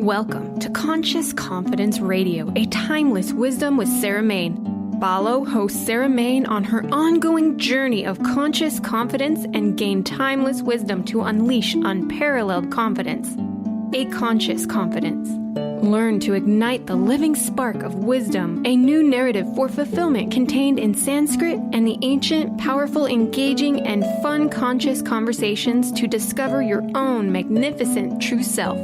Welcome to Conscious Confidence Radio, a timeless wisdom with Sarah Main. Follow host Sarah Main on her ongoing journey of conscious confidence and gain timeless wisdom to unleash unparalleled confidence. A conscious confidence. Learn to ignite the living spark of wisdom, a new narrative for fulfillment contained in Sanskrit and the ancient, powerful, engaging, and fun conscious conversations to discover your own magnificent true self.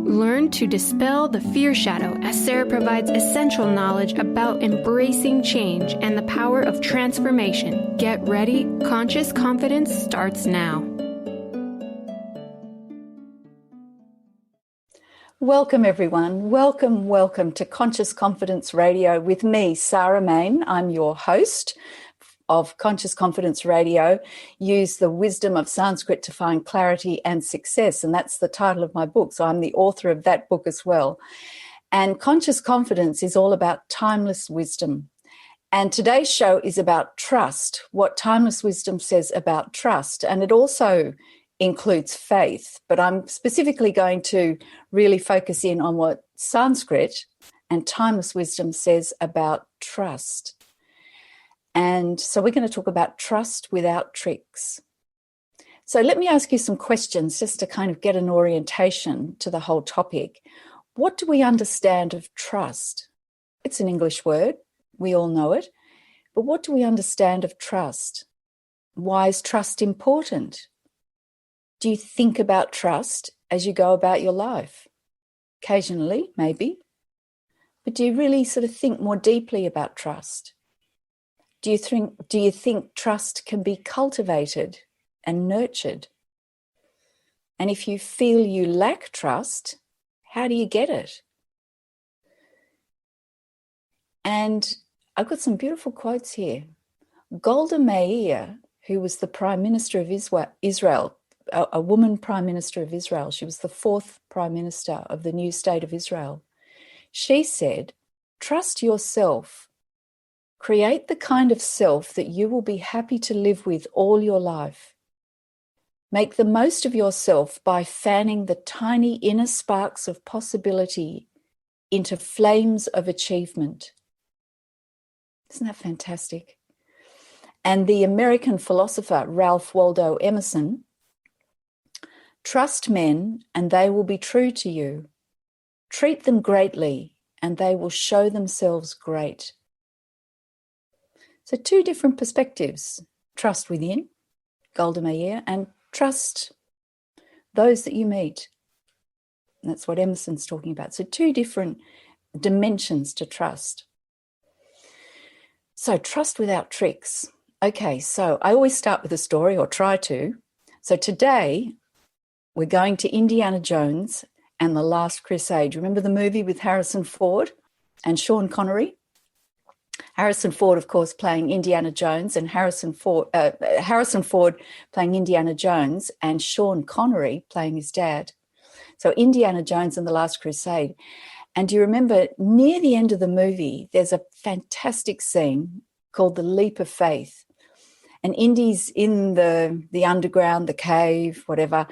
Learn to dispel the fear shadow as Sarah provides essential knowledge about embracing change and the power of transformation. Get ready. Conscious confidence starts now. Welcome, everyone. Welcome to Conscious Confidence Radio with me, Sarah Main. I'm your host of Conscious Confidence Radio. Use the wisdom of Sanskrit to find clarity and success. And that's the title of my book. So I'm the author of that book as well. And Conscious Confidence is all about timeless wisdom. And today's show is about trust, what timeless wisdom says about trust. And it also includes faith, but I'm specifically going to really focus in on what Sanskrit and timeless wisdom says about trust. And so we're going to talk about trust without tricks. So let me ask you some questions just to kind of get an orientation to the whole topic. What do we understand of trust? It's an English word. We all know it. But what do we understand of trust? Why is trust important? Do you think about trust as you go about your life? Occasionally, maybe. But do you really sort of think more deeply about trust? Do you think trust can be cultivated and nurtured? And if you feel you lack trust, how do you get it? And I've got some beautiful quotes here. Golda Meir, who was the Prime Minister of Israel, a woman Prime Minister of Israel. She was the fourth Prime Minister of the new state of Israel. She said, "Trust yourself. Create the kind of self that you will be happy to live with all your life. Make the most of yourself by fanning the tiny inner sparks of possibility into flames of achievement." Isn't that fantastic? And the American philosopher Ralph Waldo Emerson, "Trust men and they will be true to you. Treat them greatly and they will show themselves great." So two different perspectives. Trust within, Golda Meir, and trust those that you meet. And that's what Emerson's talking about. So two different dimensions to trust. So trust without tricks. Okay, so I always start with a story, or try to. So today we're going to Indiana Jones and the Last Crusade. Remember the movie with Harrison Ford and Sean Connery? Harrison Ford, of course, playing Indiana Jones, and Harrison Ford playing Indiana Jones, and Sean Connery playing his dad. So Indiana Jones and the Last Crusade. And do you remember, near the end of the movie, there's a fantastic scene called the Leap of Faith. And Indy's in the underground, the cave, whatever,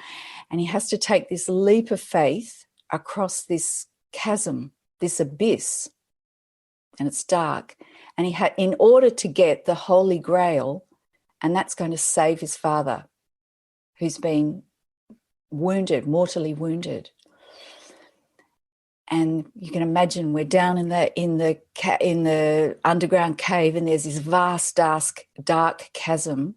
and he has to take this leap of faith across this chasm, this abyss, and it's dark. And in order to get the Holy Grail, and that's going to save his father, who's been wounded, mortally wounded. And you can imagine we're down in the underground cave, and there's this vast, dark chasm,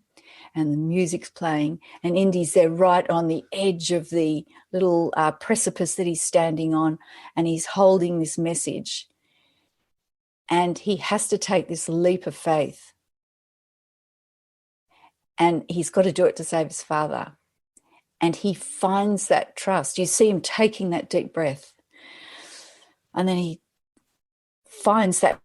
and the music's playing, and Indy's there right on the edge of the little precipice that he's standing on, and he's holding this message. And he has to take this leap of faith. And he's got to do it to save his father. And he finds that trust. You see him taking that deep breath. And then he finds that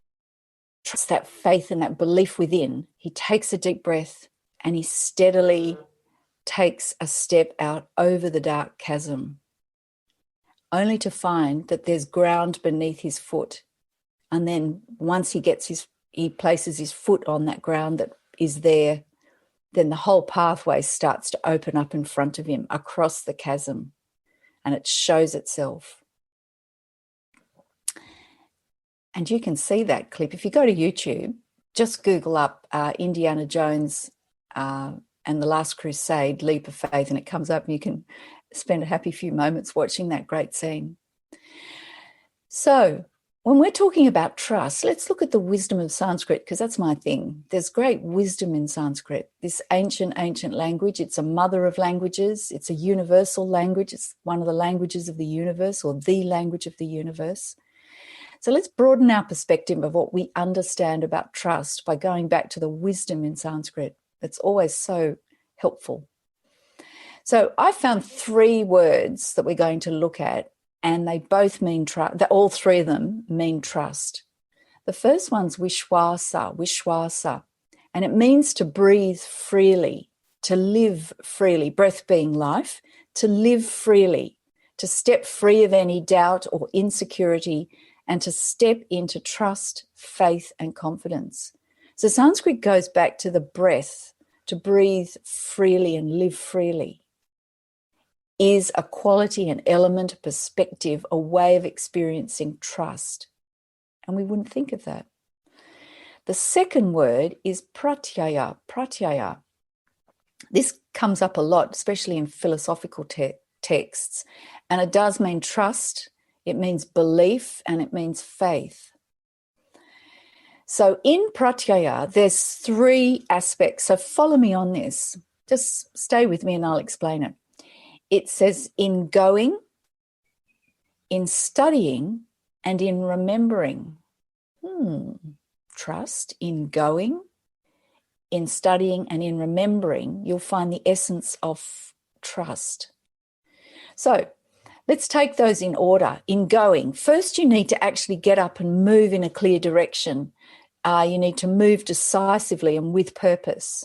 trust, that faith and that belief within. He takes a deep breath and he steadily takes a step out over the dark chasm, only to find that there's ground beneath his foot. And then once he places his foot on that ground that is there, then the whole pathway starts to open up in front of him across the chasm, and it shows itself. And you can see that clip. If you go to YouTube, just Google up Indiana Jones and the Last Crusade, Leap of Faith, and it comes up and you can spend a happy few moments watching that great scene. So when we're talking about trust, let's look at the wisdom of Sanskrit, because that's my thing. There's great wisdom in Sanskrit, this ancient language. It's a mother of languages. It's a universal language. It's one of the languages of the universe, or the language of the universe. So let's broaden our perspective of what we understand about trust by going back to the wisdom in Sanskrit. It's always so helpful. So I found 3 words that we're going to look at, and they both mean trust. All 3 of them mean trust. The first one's Vishwasa, and it means to breathe freely, to live freely, breath being life, to live freely, to step free of any doubt or insecurity, and to step into trust, faith, and confidence. So Sanskrit goes back to the breath, to breathe freely and live freely, is a quality, an element, a perspective, a way of experiencing trust. And we wouldn't think of that. The second word is pratyaya. This comes up a lot, especially in philosophical texts, and it does mean trust, it means belief, and it means faith. So in pratyaya, there's 3 aspects. So follow me on this. Just stay with me and I'll explain it. It says in going, in studying, and in remembering. Trust, in going, in studying, and in remembering, you'll find the essence of trust. So let's take those in order. In going, first you need to actually get up and move in a clear direction. You need to move decisively and with purpose.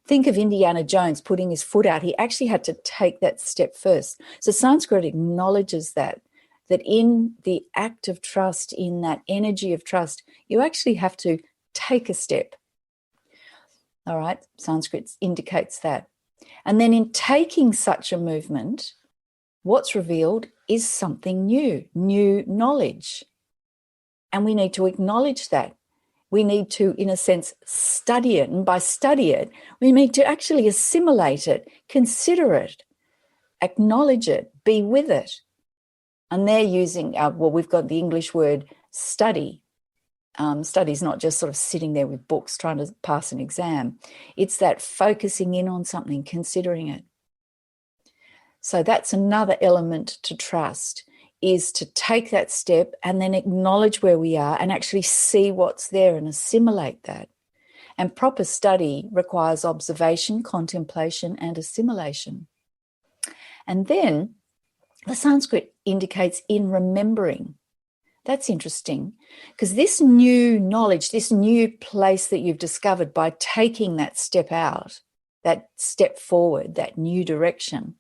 Think of Indiana Jones putting his foot out. He actually had to take that step first. So Sanskrit acknowledges that in the act of trust, in that energy of trust, you actually have to take a step. All right, Sanskrit indicates that. And then in taking such a movement, what's revealed is something new knowledge. And we need to acknowledge that. We need to, in a sense, study it. And by study it, we need to actually assimilate it, consider it, acknowledge it, be with it. And they're using, we've got the English word study. Study is not just sort of sitting there with books trying to pass an exam. It's that focusing in on something, considering it. So that's another element to trust, is to take that step and then acknowledge where we are and actually see what's there and assimilate that. And proper study requires observation, contemplation, and assimilation. And then the Sanskrit indicates in remembering. That's interesting, because this new knowledge, this new place that you've discovered by taking that step out, that step forward, that new direction,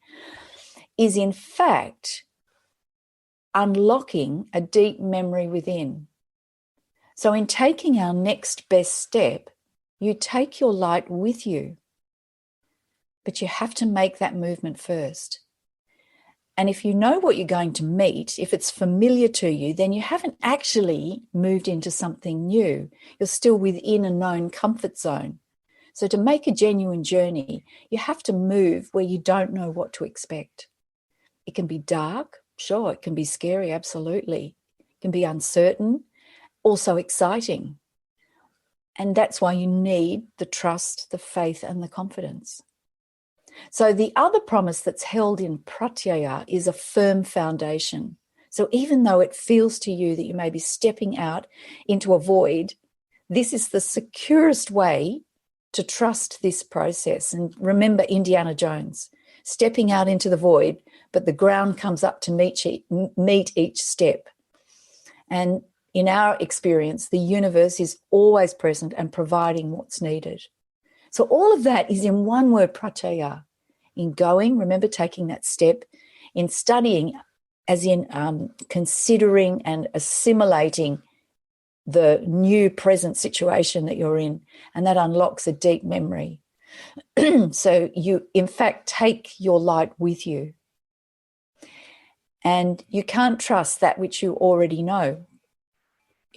is in fact unlocking a deep memory within. So in taking our next best step, you take your light with you, but you have to make that movement first. And if you know what you're going to meet, if it's familiar to you, then you haven't actually moved into something new. You're still within a known comfort zone. So to make a genuine journey, you have to move where you don't know what to expect. It can be dark, sure. It can be scary, absolutely. It can be uncertain, also exciting. And that's why you need the trust, the faith, and the confidence. So the other promise that's held in pratyaya is a firm foundation. So even though it feels to you that you may be stepping out into a void, this is the securest way to trust this process. And remember Indiana Jones, stepping out into the void, but the ground comes up to meet each step. And in our experience, the universe is always present and providing what's needed. So all of that is in one word, pratyaya. In going, remember taking that step. In studying, as in considering and assimilating the new present situation that you're in, and that unlocks a deep memory. So you, in fact, take your light with you. And you can't trust that which you already know.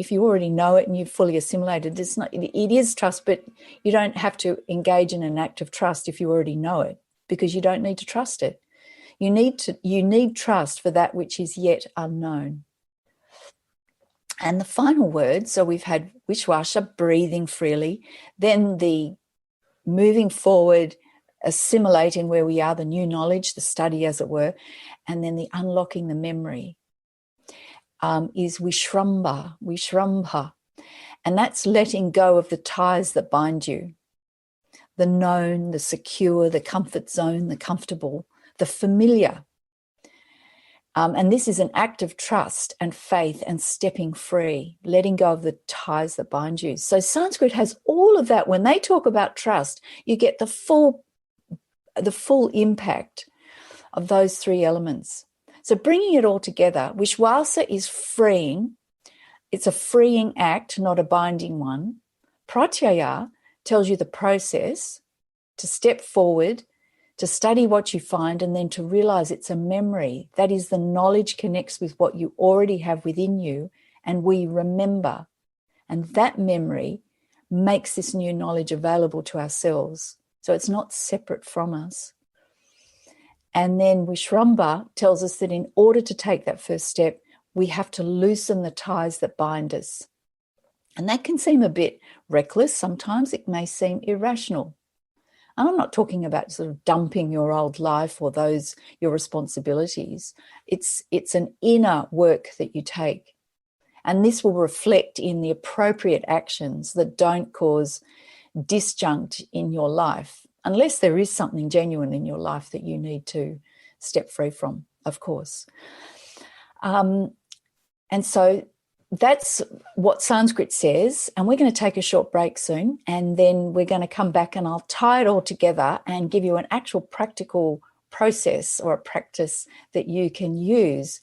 if you already know it and you've fully assimilated, it is trust, but you don't have to engage in an act of trust if you already know it, because you don't need to trust it. You need trust for that which is yet unknown. And the final word, so we've had Vishwasha, breathing freely, then the moving forward, assimilating where we are, the new knowledge, the study as it were, and then the unlocking the memory is Vishrambha. And that's letting go of the ties that bind you, the known, the secure, the comfort zone, the comfortable, the familiar. And this is an act of trust and faith and stepping free, letting go of the ties that bind you. So Sanskrit has all of that. When they talk about trust, you get the full impact of those three elements. So bringing it all together, Vishwasa is freeing. It's a freeing act, not a binding one. Pratyaya tells you the process to step forward, to study what you find, and then to realize it's a memory. That is, the knowledge connects with what you already have within you, and we remember. And that memory makes this new knowledge available to ourselves. So it's not separate from us. And then Vishrambha tells us that in order to take that first step, we have to loosen the ties that bind us. And that can seem a bit reckless. Sometimes it may seem irrational. And I'm not talking about sort of dumping your old life or your responsibilities. It's an inner work that you take. And this will reflect in the appropriate actions that don't cause disjunct in your life, unless there is something genuine in your life that you need to step free from, of course. And so that's what Sanskrit says. And we're going to take a short break soon, and then we're going to come back and I'll tie it all together and give you an actual practical process or a practice that you can use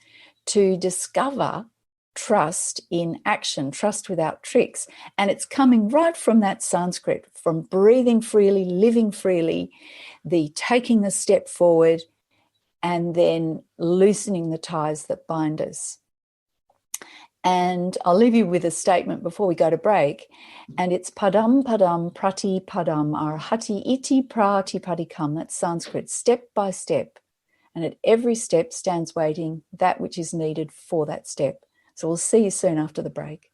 to discover trust in action, trust without tricks. And it's coming right from that Sanskrit, from breathing freely, living freely, the taking the step forward, and then loosening the ties that bind us. And I'll leave you with a statement before we go to break. And it's padam padam prati padam arhati iti prati padikam. That's Sanskrit, step by step. And at every step stands waiting that which is needed for that step. So we'll see you soon after the break.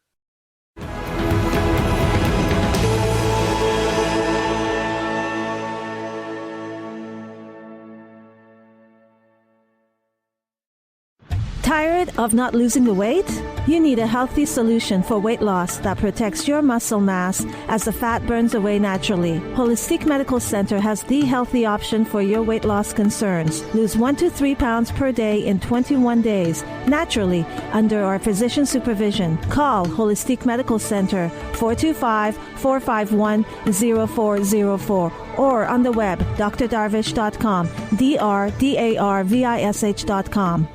Tired of not losing the weight? You need a healthy solution for weight loss that protects your muscle mass as the fat burns away naturally. Holistic Medical Center has the healthy option for your weight loss concerns. Lose 1 to 3 pounds per day in 21 days, naturally, under our physician supervision. Call Holistic Medical Center 425-451-0404 or on the web, drdarvish.com, drdarvish.com.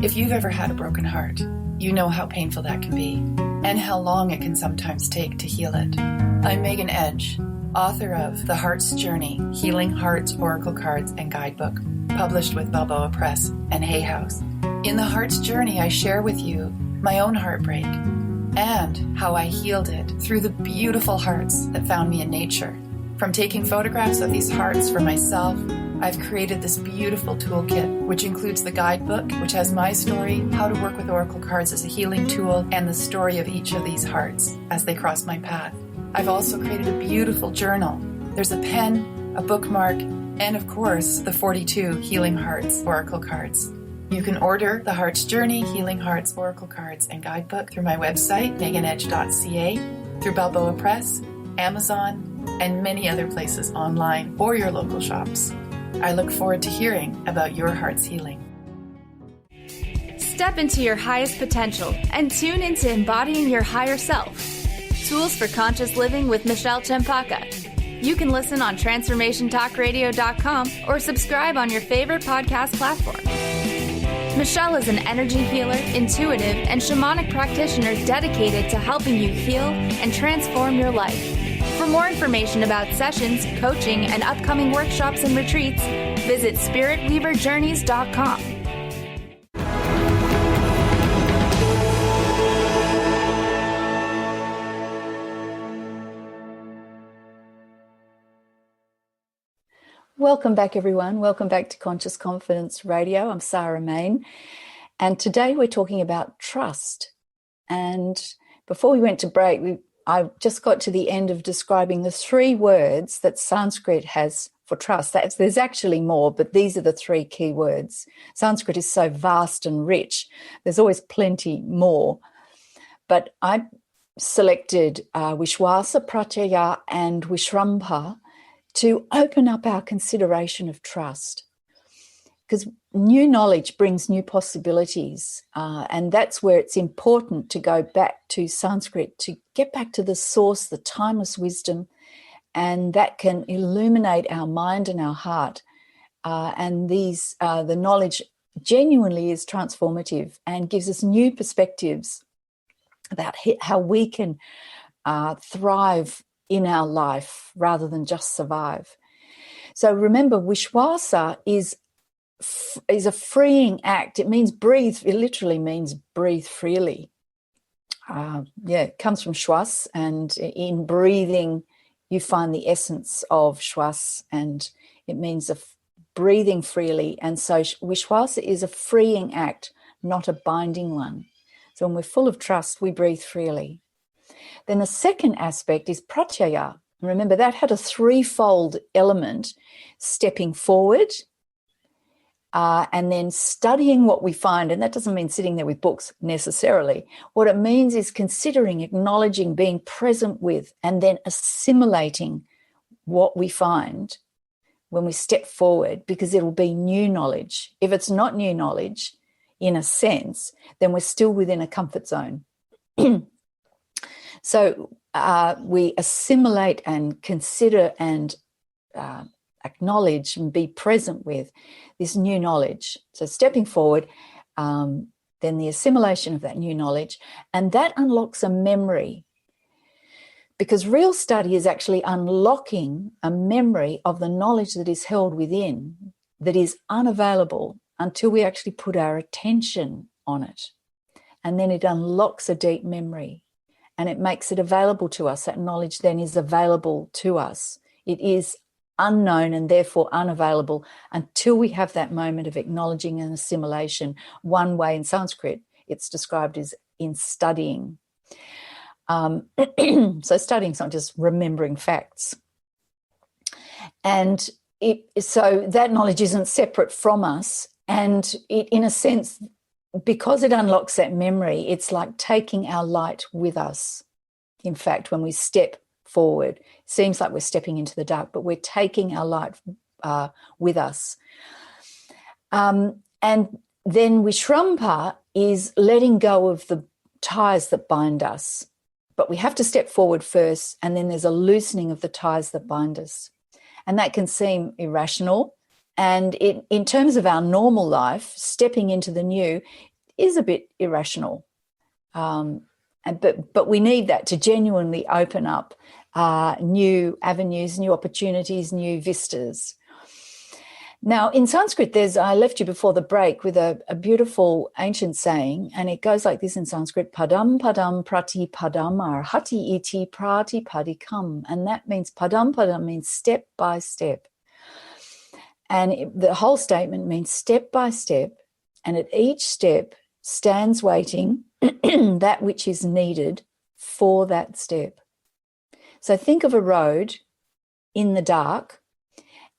If you've ever had a broken heart, you know how painful that can be and how long it can sometimes take to heal it. I'm Megan Edge, author of The Heart's Journey, Healing Hearts, Oracle Cards, and Guidebook, published with Balboa Press and Hay House. In The Heart's Journey, I share with you my own heartbreak and how I healed it through the beautiful hearts that found me in nature. From taking photographs of these hearts for myself, I've created this beautiful toolkit, which includes the guidebook, which has my story, how to work with oracle cards as a healing tool, and the story of each of these hearts as they cross my path. I've also created a beautiful journal. There's a pen, a bookmark, and of course, the 42 Healing Hearts Oracle Cards. You can order The Heart's Journey, Healing Hearts Oracle Cards, and Guidebook through my website, meganedge.ca, through Balboa Press, Amazon, and many other places online or your local shops. I look forward to hearing about your heart's healing. Step into your highest potential and tune into embodying your higher self. Tools for Conscious Living with Michelle Chempaka. You can listen on TransformationTalkRadio.com or subscribe on your favorite podcast platform. Michelle is an energy healer, intuitive, and shamanic practitioner dedicated to helping you heal and transform your life. For more information about sessions, coaching, and upcoming workshops and retreats, visit spiritweaverjourneys.com. welcome back, everyone. Welcome back to Conscious Confidence Radio. I'm Sarah Main, and today we're talking about trust. And before we went to break, I just got to the end of describing the 3 words that Sanskrit has for trust. There's actually more, but these are the 3 key words. Sanskrit is so vast and rich. There's always plenty more. But I selected Vishwasa, Pratyaya, and Vishrambha to open up our consideration of trust, because new knowledge brings new possibilities, and that's where it's important to go back to Sanskrit, to get back to the source, the timeless wisdom, and that can illuminate our mind and our heart. And the knowledge genuinely is transformative and gives us new perspectives about how we can thrive in our life rather than just survive. So remember, Vishwasa is a freeing act. It means breathe. It literally means breathe freely. It comes from Shwas, and in breathing, you find the essence of Shwas, and it means breathing freely. And so Vishwasa is a freeing act, not a binding one. So when we're full of trust, we breathe freely. Then the second aspect is pratyaya. Remember, that had a 3-fold element: stepping forward, and then studying what we find. And that doesn't mean sitting there with books necessarily. What it means is considering, acknowledging, being present with, and then assimilating what we find when we step forward, because it'll be new knowledge. If it's not new knowledge, in a sense, then we're still within a comfort zone. So we assimilate and consider and acknowledge and be present with this new knowledge. So stepping forward, then the assimilation of that new knowledge, and that unlocks a memory, because real study is actually unlocking a memory of the knowledge that is held within, that is unavailable until we actually put our attention on it. And then it unlocks a deep memory, and it makes it available to us. That knowledge then is available to us. It is unknown and therefore unavailable until we have that moment of acknowledging and assimilation. One way in Sanskrit, it's described as in studying. So studying is not just remembering facts. And so that knowledge isn't separate from us. And it, in a sense, because it unlocks that memory, it's like taking our light with us. In fact, when we step forward, it seems like we're stepping into the dark, but we're taking our light with us. And then Vishrambha is letting go of the ties that bind us. But we have to step forward first, and then there's a loosening of the ties that bind us. And that can seem irrational. And in terms of our normal life, stepping into the new is a bit irrational. But we need that to genuinely open up new avenues, new opportunities, new vistas. Now, in Sanskrit, I left you before the break with a beautiful ancient saying, and it goes like this in Sanskrit: padam padam prati padam arhati iti prati padikam. And that means padam means step by step. And the whole statement means step by step, and at each step stands waiting that which is needed for that step. So think of a road in the dark,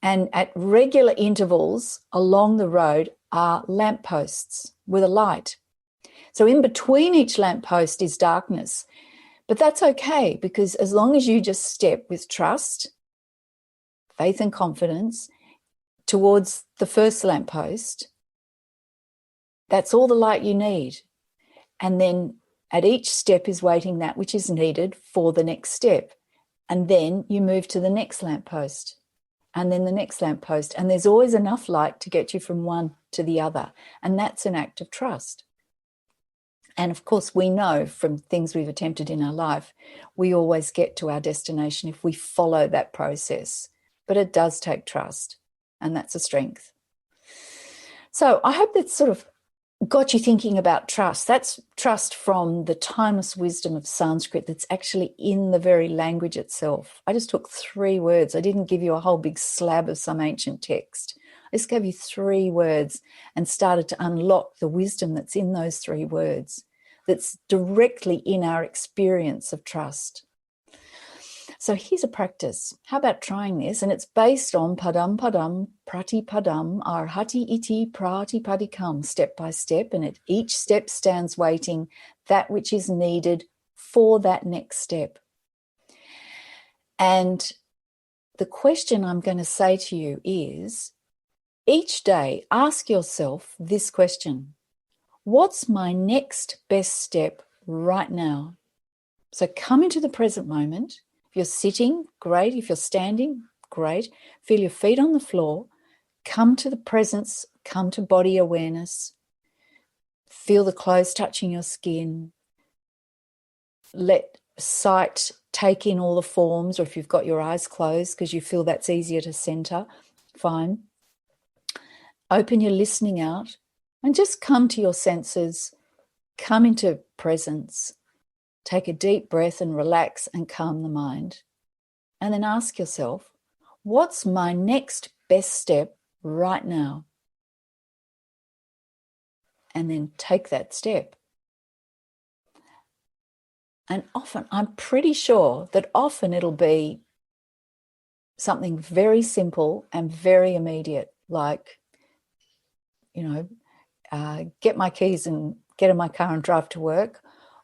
and at regular intervals along the road are lampposts with a light. So in between each lamppost is darkness, but that's okay, because as long as you just step with trust, faith and confidence towards the first lamppost, that's all the light you need. And then at each step is waiting that which is needed for the next step. And then you move to the next lamppost, and then the next lamppost. And there's always enough light to get you from one to the other. And that's an act of trust. And of course, we know from things we've attempted in our life, we always get to our destination if we follow that process. But it does take trust, and that's a strength. So I hope that sort of got you thinking about trust. That's trust from the timeless wisdom of Sanskrit that's actually in the very language itself. I just took 3 words. I didn't give you a whole big slab of some ancient text. I just gave you 3 words and started to unlock the wisdom that's in those 3 words, that's directly in our experience of trust. So here's a practice. How about trying this? And it's based on padam padam, prati padam, arhati iti prati padikam, step by step. And at each step stands waiting that which is needed for that next step. And the question I'm going to say to you is, each day ask yourself this question: what's my next best step right now? So come into the present moment. If you're sitting, great. If you're standing, great. Feel your feet on the floor. Come to the presence, come to body awareness. Feel the clothes touching your skin. Let sight take in all the forms, or if you've got your eyes closed because you feel that's easier to center, fine. Open your listening out and just come to your senses. Come into presence. Take a deep breath and relax and calm the mind. And then ask yourself, what's my next best step right now? And then take that step. And often, I'm pretty sure that often it'll be something very simple and very immediate, like, get my keys and get in my car and drive to work,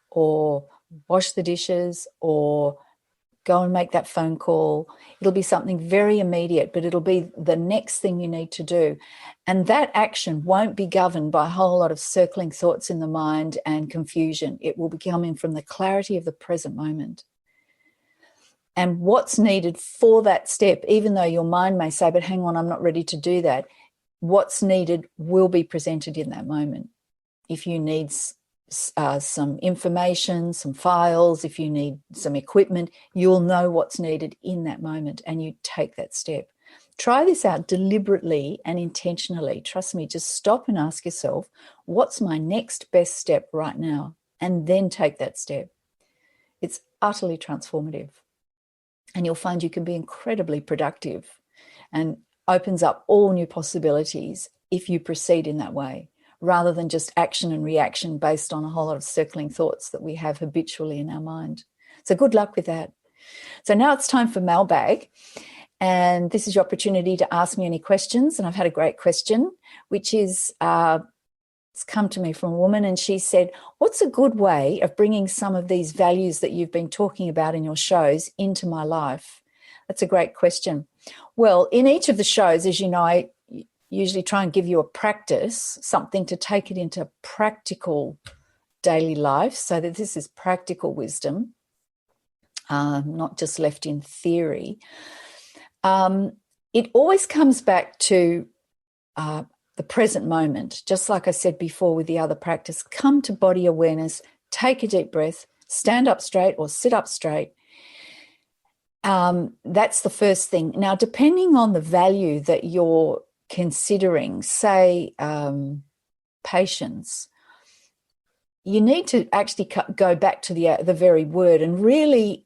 or wash the dishes, or go and make that phone call. It'll be something very immediate, but it'll be the next thing you need to do. And that action won't be governed by a whole lot of circling thoughts in the mind and confusion. It will be coming from the clarity of the present moment. And what's needed for that step, even though your mind may say, but hang on, I'm not ready to do that, what's needed will be presented in that moment. If you need some information, some files, if you need some equipment, you'll know what's needed in that moment and you take that step. Try this out deliberately and intentionally. Trust me, just stop and ask yourself, what's my next best step right now? And then take that step. It's utterly transformative. And you'll find you can be incredibly productive and opens up all new possibilities if you proceed in that way, rather than just action and reaction based on a whole lot of circling thoughts that we have habitually in our mind. So good luck with that. So now it's time for mailbag. And this is your opportunity to ask me any questions. And I've had a great question, which is, it's come to me from a woman, and she said, what's a good way of bringing some of these values that you've been talking about in your shows into my life? That's a great question. Well, in each of the shows, as you know, I usually try and give you a practice, something to take it into practical daily life, so that this is practical wisdom, not just left in theory. It always comes back to the present moment, just like I said before with the other practice. Come to body awareness, take a deep breath, stand up straight or sit up straight. That's the first thing. Now, depending on the value that you're considering, say patience, you need to actually go back to the very word and really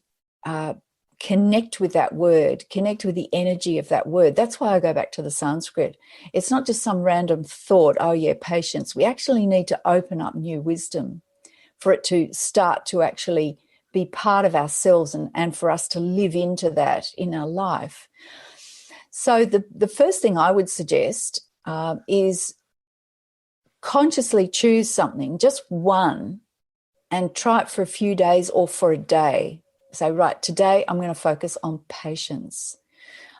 connect with that word, connect with the energy of that word. That's why I go back to the Sanskrit. It's not just some random thought, oh yeah, patience. We actually need to open up new wisdom for it to start to actually be part of ourselves and for us to live into that in our life. So the first thing I would suggest is consciously choose something, just one, and try it for a few days or for a day. Say, right, today I'm going to focus on patience.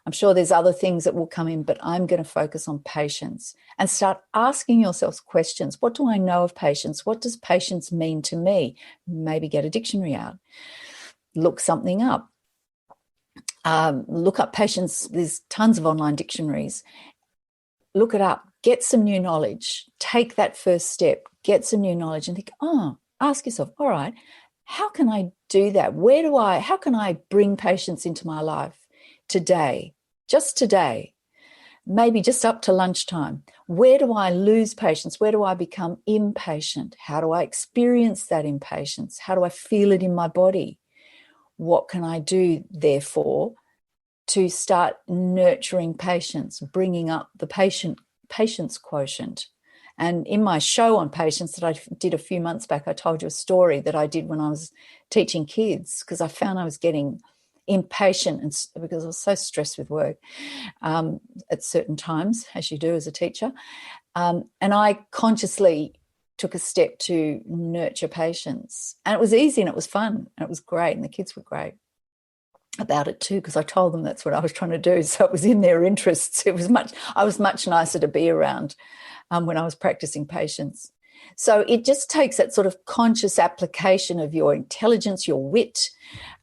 I'm sure there's other things that will come in, but I'm going to focus on patience. And start asking yourselves questions. What do I know of patience? What does patience mean to me? Maybe get a dictionary out. Look something up. Look up patience. There's tons of online dictionaries. Look it up. Get some new knowledge. Take that first step. Get some new knowledge and think, ask yourself, all right, how can I do that? How can I bring patience into my life today? Just today. maybe just up to lunchtime. Where do I lose patience? Where do I become impatient? How do I experience that impatience? How do I feel it in my body? What can I do, therefore, to start nurturing patience, bringing up the patience quotient? And in my show on patience that I did a few months back, I told you a story that I did when I was teaching kids, because I found I was getting impatient, and because I was so stressed with work at certain times, as you do as a teacher. And I consciously took a step to nurture patience. And it was easy and it was fun and it was great. And the kids were great about it too, because I told them that's what I was trying to do. So it was in their interests. I was much nicer to be around when I was practicing patience. So it just takes that sort of conscious application of your intelligence, your wit.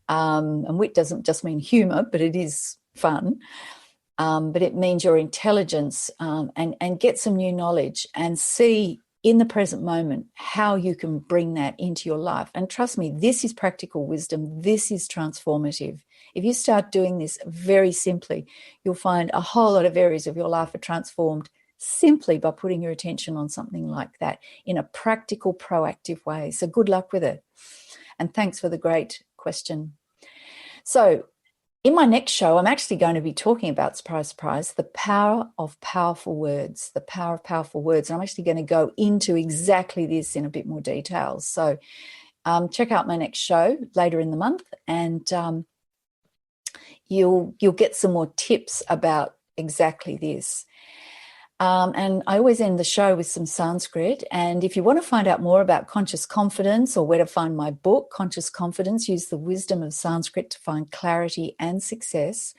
And wit doesn't just mean humour, but it is fun. But it means your intelligence, and get some new knowledge and see in the present moment how you can bring that into your life. And trust me, this is practical wisdom. This is transformative. If you start doing this very simply, you'll find a whole lot of areas of your life are transformed simply by putting your attention on something like that in a practical, proactive way. So good luck with it. And thanks for the great question. So in my next show, I'm actually going to be talking about, surprise, surprise, the power of powerful words, the power of powerful words. And I'm actually going to go into exactly this in a bit more detail. So check out my next show later in the month, and you'll get some more tips about exactly this. And I always end the show with some Sanskrit. And if you want to find out more about conscious confidence, or where to find my book, Conscious Confidence, Use the Wisdom of Sanskrit to Find Clarity and Success,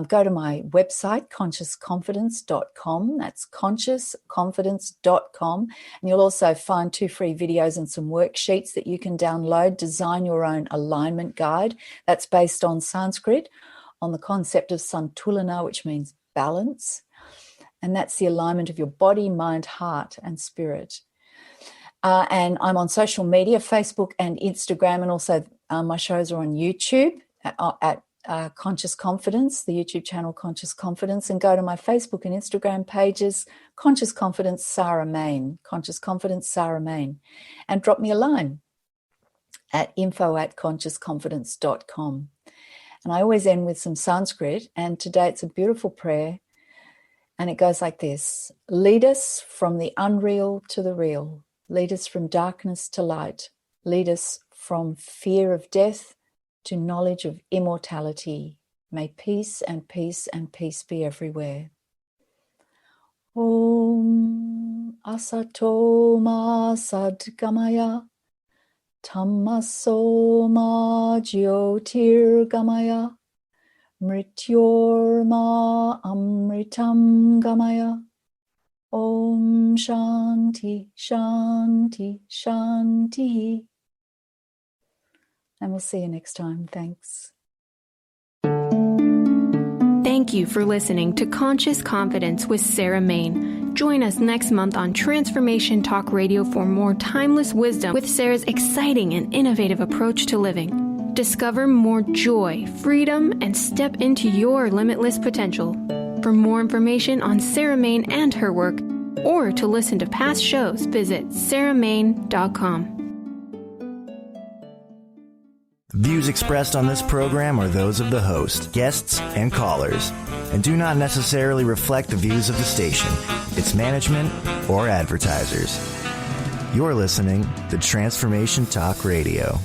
go to my website, consciousconfidence.com. That's consciousconfidence.com. And you'll also find 2 free videos and some worksheets that you can download. Design your own alignment guide. That's based on Sanskrit, on the concept of santulana, which means balance. And that's the alignment of your body, mind, heart, and spirit. And I'm on social media, Facebook and Instagram, and also my shows are on YouTube at Conscious Confidence, the YouTube channel Conscious Confidence, and go to my Facebook and Instagram pages, Conscious Confidence Sarah Main, Conscious Confidence Sarah Main, and drop me a line at info@consciousconfidence.com. And I always end with some Sanskrit, and today it's a beautiful prayer. And it goes like this: lead us from the unreal to the real. Lead us from darkness to light. Lead us from fear of death to knowledge of immortality. May peace and peace and peace be everywhere. Om Asato Ma Sadgamaya Tamaso Ma Jyotir Gamaya Mrityorma Amritam Gamaya. Om Shanti, Shanti, Shanti. And we'll see you next time. Thanks. Thank you for listening to Conscious Confidence with Sarah Main. Join us next month on Transformation Talk Radio for more timeless wisdom with Sarah's exciting and innovative approach to living. Discover more joy, freedom, and step into your limitless potential. For more information on Sarah Main and her work, or to listen to past shows, visit sarahmain.com. The views expressed on this program are those of the host, guests, and callers, and do not necessarily reflect the views of the station, its management, or advertisers. You're listening to Transformation Talk Radio.